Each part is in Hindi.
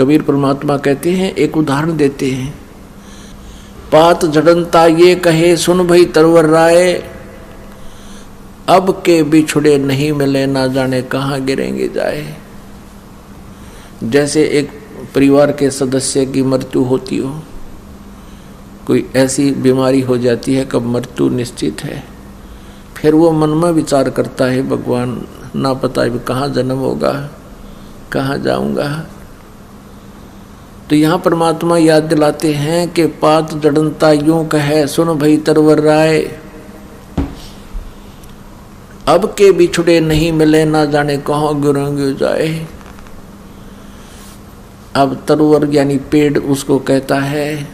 कबीर परमात्मा कहते हैं, एक उदाहरण देते हैं, पात जड़नता ये कहे सुन भई तरवर राय, अब के बिछुड़े नहीं मिले ना जाने कहाँ गिरेंगे जाए। जैसे एक परिवार के सदस्य की मृत्यु होती हो, कोई ऐसी बीमारी हो जाती है कब मृत्यु निश्चित है, फिर वो मन में विचार करता है, भगवान ना पता है कहाँ जन्म होगा, कहाँ जाऊंगा। तो यहाँ परमात्मा याद दिलाते हैं कि पात जड़नता यूं कहे सुन भई तरवर राय, अब के बिछुड़े नहीं मिले ना जाने कहाँ गिरेंगे जाए। अब तरवर यानी पेड़ उसको कहता है,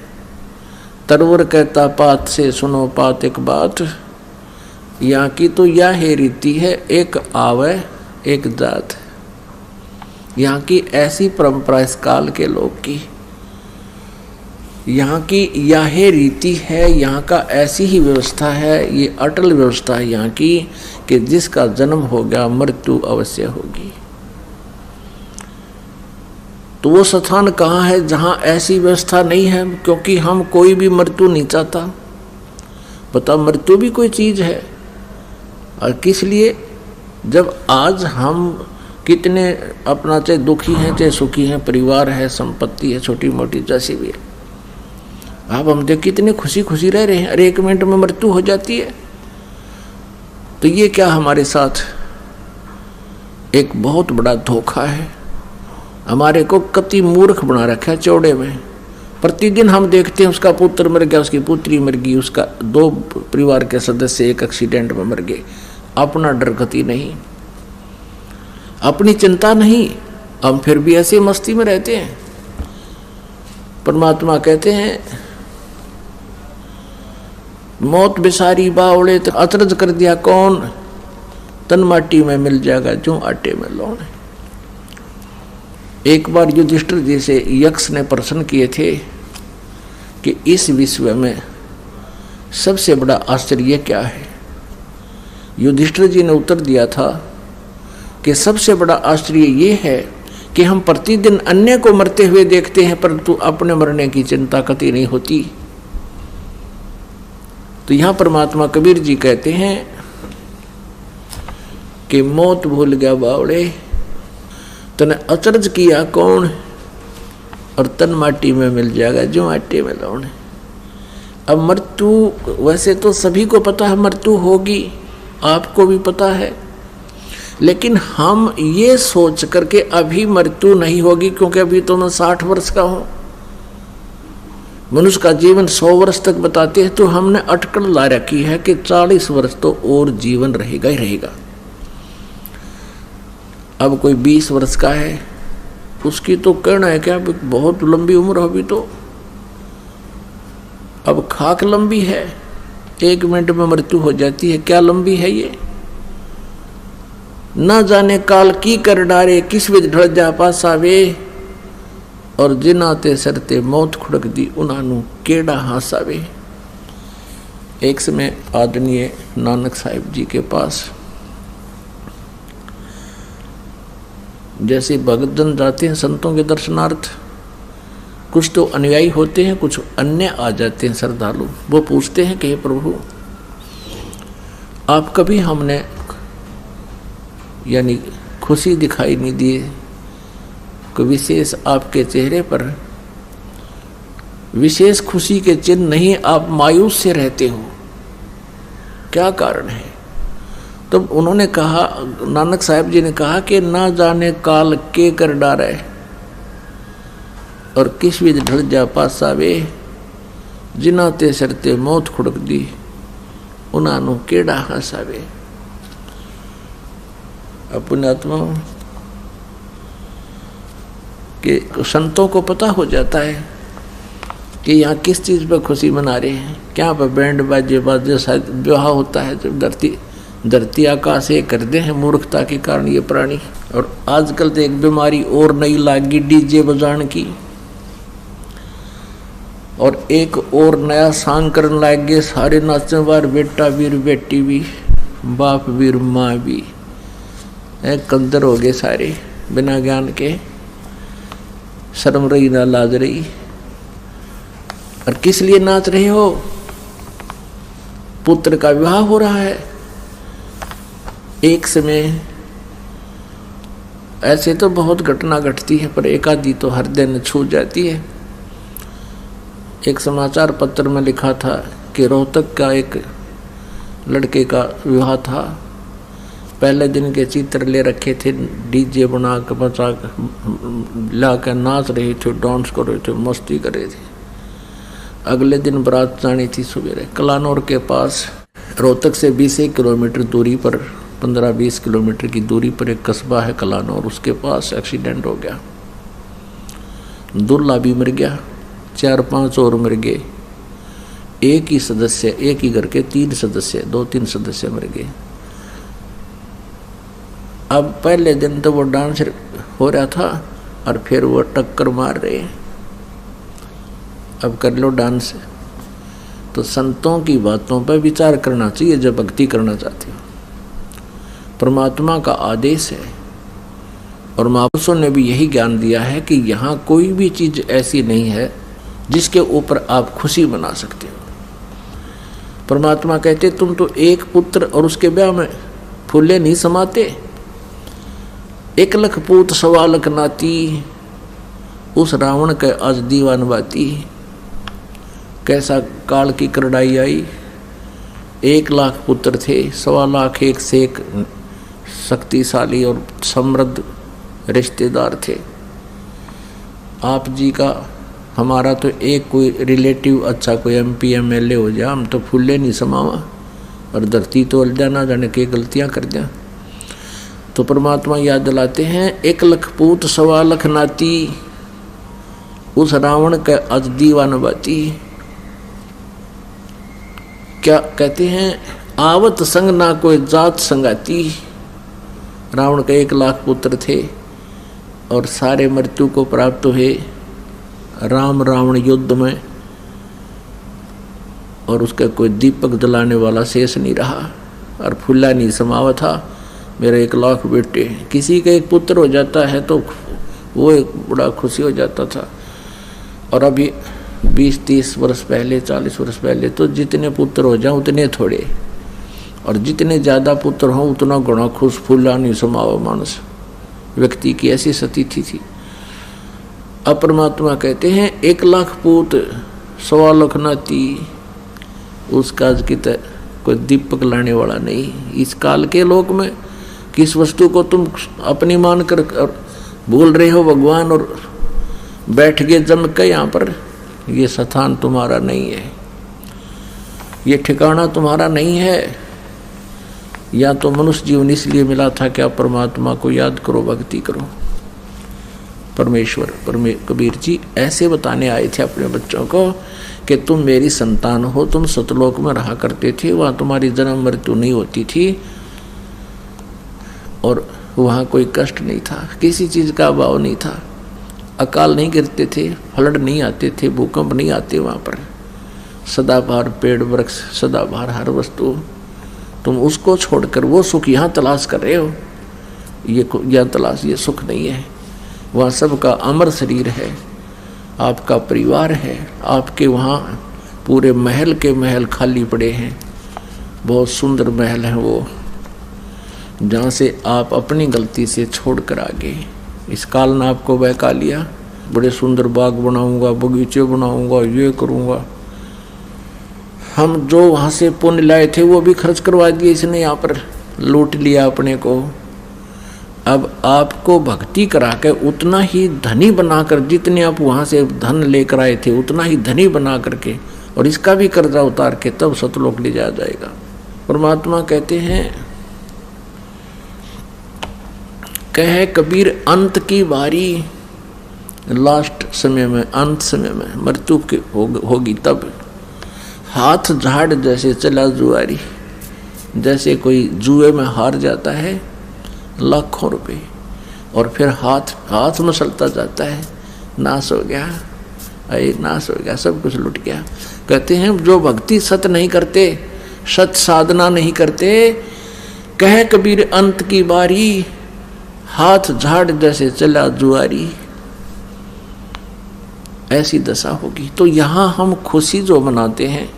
तरवर कहता पात से सुनो पात एक बात, यहाँ की तो यह है रीति है, एक आवे एक जात। यहाँ की ऐसी परंपरा इस काल के लोग की, यहाँ की यह रीति है, यहाँ का ऐसी ही व्यवस्था है, ये अटल व्यवस्था है यहाँ की कि जिसका जन्म हो गया मृत्यु अवश्य होगी। तो वो स्थान कहाँ है जहाँ ऐसी व्यवस्था नहीं है, क्योंकि हम कोई भी मृत्यु नहीं चाहता। पता मृत्यु भी कोई चीज़ है, और किस लिए, जब आज हम कितने अपना चाहे दुखी हैं चाहे सुखी हैं, परिवार है, संपत्ति है, छोटी मोटी जैसी भी है, अब हम देख कितने खुशी खुशी रह रहे हैं, अरे 1 मिनट में मृत्यु हो जाती है। तो ये क्या हमारे साथ एक बहुत बड़ा धोखा है, हमारे को कति मूर्ख बना रखा है चौड़े में। प्रतिदिन हम देखते हैं उसका पुत्र मर गया, उसकी पुत्री मर गई, उसका 2 परिवार के सदस्य एक एक्सीडेंट में मर गए, अपना डर गति नहीं, अपनी चिंता नहीं, हम फिर भी ऐसे मस्ती में रहते हैं। परमात्मा कहते हैं, मौत बिसारी बावड़े तो अचरज कर दिया कौन, तन माटी में मिल जाएगा जो आटे में लौन। एक बार युधिष्ठिर जी से यक्ष ने प्रश्न किए थे कि इस विश्व में सबसे बड़ा आश्चर्य क्या है। युधिष्ठिर जी ने उत्तर दिया था कि सबसे बड़ा आश्चर्य ये है कि हम प्रतिदिन अन्य को मरते हुए देखते हैं, परंतु अपने मरने की चिंता कभी नहीं होती। तो यहाँ परमात्मा कबीर जी कहते हैं कि मौत भूल गया बावड़े, तने अचरज किया कौन, और तन माटी में मिल जाएगा जो आटे में लौन। अब मृत्यु वैसे तो सभी को पता है मृत्यु होगी, आपको भी पता है, लेकिन हम ये सोच करके अभी मृत्यु नहीं होगी क्योंकि अभी तो मैं 60 वर्ष का हूँ, मनुष्य का जीवन 100 वर्ष तक बताते हैं, तो हमने अटकल ला रखी है कि 40 वर्ष तो और जीवन रहेगा ही रहेगा। अब कोई 20 वर्ष का है, उसकी तो कहना है क्या बहुत लंबी उम्र होगी, तो अब खाक लंबी है, 1 मिनट में मृत्यु हो जाती है, क्या लंबी है ये। न जाने काल की कर डारे किस विध ढल जा पासावे, और जिनाते सरते मौत खुड़क दी उन्हानू केड़ा हासावे। एक समय आदरणीय नानक साहिब जी के पास जैसे भगतजन जाते हैं संतों के दर्शनार्थ, कुछ तो अनुयायी होते हैं, कुछ अन्य आ जाते हैं श्रद्धालु। वो पूछते हैं कि हे प्रभु, आप कभी हमने यानी खुशी दिखाई नहीं दी, कोई विशेष आपके चेहरे पर विशेष खुशी के चिन्ह नहीं, आप मायूस से रहते हो, क्या कारण है। तब तो उन्होंने कहा, नानक साहब जी ने कहा कि ना जाने काल के कर डारे, और किस विध ढल जा पासावे, जिनाते सरते मौत खुड़क दी उन्हानू केड़ा हसावे। अपने आत्मा के संतों को पता हो जाता है कि यहाँ किस चीज़ पर खुशी मना रहे हैं, क्या पर बैंड बाजे बाजे शायद विवाह होता है, जब धरती आकाश ये कर दे हैं मूर्खता के कारण ये प्राणी। और आजकल तो एक बीमारी और नई लागी डीजे बजाने की, और एक और नया सांग करने लग गए सारे नाचने बार, बेटा वीर बेटी भी, बाप वीर माँ भी, कंदर हो गए सारे बिना ज्ञान के। शर्म रही ना लाज रही। और किस लिए नाच रहे हो? पुत्र का विवाह हो रहा है। एक समय ऐसे तो बहुत घटना घटती है, पर एक आधी तो हर दिन छू जाती है। एक समाचार पत्र में लिखा था कि रोहतक का एक लड़के का विवाह था। पहले दिन के चित्र ले रखे थे, डीजे बना के बचा ला के नाच रहे थे, डांस कर रहे थे, मस्ती कर रहे थे। अगले दिन बारात जानी थी सवेरे। कलानौर के पास रोहतक से 20 किलोमीटर दूरी पर, 15-20 किलोमीटर की दूरी पर एक कस्बा है कलानौर, उसके पास एक्सीडेंट हो गया। दूल्हा भी मर गया, 4-5 और मर गए। एक ही सदस्य, एक ही घर के 3 सदस्य, 2-3 सदस्य मर गए। अब पहले दिन तो वो डांस हो रहा था और फिर वो टक्कर मार रहे। अब कर लो डांस। तो संतों की बातों पर विचार करना चाहिए जब भक्ति करना चाहते हो। परमात्मा का आदेश है और महापुरुषों ने भी यही ज्ञान दिया है कि यहाँ कोई भी चीज ऐसी नहीं है जिसके ऊपर आप खुशी मना सकते हो। परमात्मा कहते तुम तो एक पुत्र और उसके ब्याह में फूले नहीं समाते। 1 लाख पूत 1.25 लाख नाती, उस रावण के आज दीवान बाती। कैसा काल की करड़ाई आई। 1 लाख पुत्र थे, 1.25 लाख एक से एक शक्तिशाली और समृद्ध रिश्तेदार थे। आप जी का हमारा तो एक कोई रिलेटिव अच्छा कोई MP MLA हो जाए, हम तो फूले नहीं समावा और धरती तोल जाना, जाने के गलतियां कर दें। तो परमात्मा याद दिलाते हैं 1 लाख पूत 1.25 लाख नाती, उस रावण का आज दीवान बाती। क्या कहते हैं? आवत संग ना कोई जात संगाती। रावण के 1 लाख पुत्र थे और सारे मृत्यु को प्राप्त हुए राम रावण युद्ध में, और उसका कोई दीपक जलाने वाला शेष नहीं रहा और फुल्ला नहीं समावा था। मेरे 1 लाख बेटे, किसी का एक पुत्र हो जाता है तो वो एक बड़ा खुशी हो जाता था। और अभी 20-30 वर्ष पहले, 40 वर्ष पहले तो जितने पुत्र हो जाए उतने थोड़े, और जितने ज़्यादा पुत्र हों उतना गुणा खुश फूला नहीं समावा मानस। व्यक्ति की ऐसी स्थिति थी। अब परमात्मा कहते हैं 1 लाख पूत 1.25 लाख नाती, उसका आज की कोई दीपक लाने वाला नहीं। इस काल के लोक में किस वस्तु को तुम अपनी मान कर भूल रहे हो भगवान, और बैठ गए जम के यहाँ पर। ये स्थान तुम्हारा नहीं है, ये ठिकाना तुम्हारा नहीं है। या तो मनुष्य जीवन इसलिए मिला था कि आप परमात्मा को याद करो, भक्ति करो। परमेश्वर कबीर जी ऐसे बताने आए थे अपने बच्चों को कि तुम मेरी संतान हो, तुम सतलोक में रहा करते थे, वहाँ तुम्हारी जन्म मृत्यु नहीं होती थी और वहाँ कोई कष्ट नहीं था, किसी चीज़ का अभाव नहीं था, अकाल नहीं गिरते थे, फ्लड नहीं आते थे, भूकंप नहीं आते वहाँ पर। सदाबहार पेड़ वृक्ष, सदाबहार हर वस्तु। तुम उसको छोड़कर वो सुख यहाँ तलाश कर रहे हो। ये तलाश, ये सुख नहीं है। वहाँ सबका अमर शरीर है, आपका परिवार है, आपके वहाँ पूरे महल के महल खाली पड़े हैं। बहुत सुंदर महल हैं वो, जहाँ से आप अपनी गलती से छोड़ कर आ गए। इस काल ने आपको बहका लिया, बड़े सुंदर बाग बनाऊंगा, बगीचे बनाऊंगा, ये करूंगा। हम जो वहाँ से पुण्य लाए थे वो भी खर्च करवा दिए इसने, यहाँ पर लूट लिया अपने को। अब आपको भक्ति करा के उतना ही धनी बनाकर, जितने आप वहाँ से धन लेकर आए थे उतना ही धनी बना करके, और इसका भी कर्जा उतार के तब सतलोक ले जाया जाएगा। परमात्मा कहते हैं, कहे कबीर अंत की बारी, लास्ट समय में, अंत समय में मृत्यु होगी तब। हाथ झाड़ जैसे चला जुआरी, जैसे कोई जुए में हार जाता है लाखों रुपए और फिर हाथ मसलता जाता है, नाश हो गया, अरे नाश हो गया, सब कुछ लुट गया। कहते हैं जो भक्ति सत नहीं करते, सत साधना नहीं करते, कहे कबीर अंत की बारी, हाथ झाड़ जैसे चला जुआरी। ऐसी दशा होगी। तो यहाँ हम खुशी जो मनाते हैं,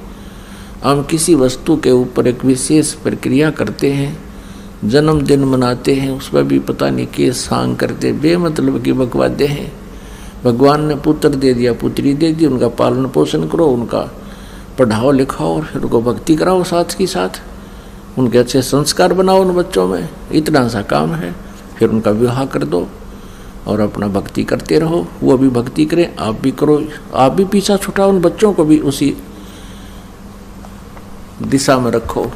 हम किसी वस्तु के ऊपर एक विशेष प्रक्रिया करते हैं, जन्मदिन मनाते हैं, उसमें भी पता नहीं के सांग करते, बेमतलब की बकवादे हैं। भगवान ने पुत्र दे दिया, पुत्री दे दी, उनका पालन पोषण करो, उनका पढ़ाओ लिखाओ और फिर उनको भक्ति कराओ, साथ ही साथ उनके अच्छे संस्कार बनाओ उन बच्चों में, इतना सा काम है। फिर उनका विवाह कर दो और अपना भक्ति करते रहो, वो भी भक्ति करें, आप भी करो, आप भी पीछा छुटाओ, उन बच्चों को भी उसी दिशा में रखो।